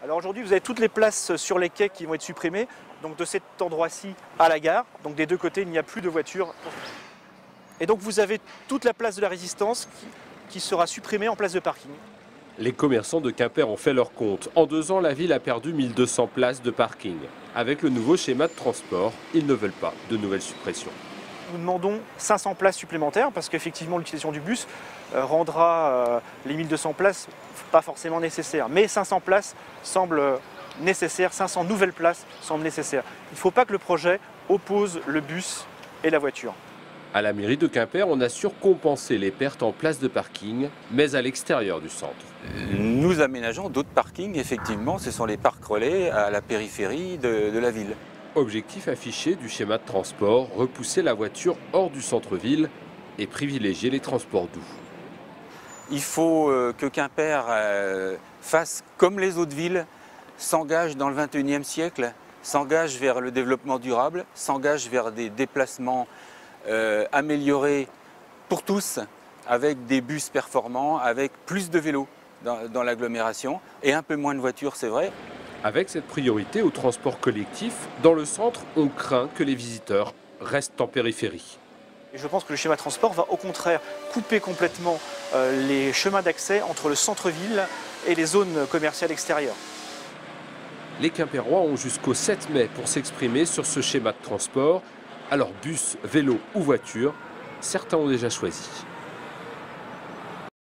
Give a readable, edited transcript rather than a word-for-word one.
Alors aujourd'hui, vous avez toutes les places sur les quais qui vont être supprimées. Donc de cet endroit-ci à la gare, donc des deux côtés, il n'y a plus de voitures. Et donc vous avez toute la place de la Résistance qui sera supprimée en place de parking. Les commerçants de Quimper ont fait leur compte. En 2 ans, la ville a perdu 1200 places de parking. Avec le nouveau schéma de transport, ils ne veulent pas de nouvelles suppressions. Nous demandons 500 places supplémentaires parce qu'effectivement l'utilisation du bus rendra les 1200 places pas forcément nécessaires. Mais 500 places semblent nécessaires, 500 nouvelles places semblent nécessaires. Il ne faut pas que le projet oppose le bus et la voiture. À la mairie de Quimper, on assure compenser les pertes en places de parking, mais à l'extérieur du centre. Nous aménageons d'autres parkings, effectivement, ce sont les parcs relais à la périphérie de la ville. Objectif affiché du schéma de transport, repousser la voiture hors du centre-ville et privilégier les transports doux. Il faut que Quimper fasse comme les autres villes, s'engage dans le XXIe siècle, s'engage vers le développement durable, s'engage vers des déplacements améliorés pour tous, avec des bus performants, avec plus de vélos dans l'agglomération et un peu moins de voitures, c'est vrai. Avec cette priorité au transport collectif, dans le centre, on craint que les visiteurs restent en périphérie. Et je pense que le schéma de transport va au contraire couper complètement les chemins d'accès entre le centre-ville et les zones commerciales extérieures. Les Quimpérois ont jusqu'au 7 mai pour s'exprimer sur ce schéma de transport. Alors bus, vélo ou voiture, certains ont déjà choisi.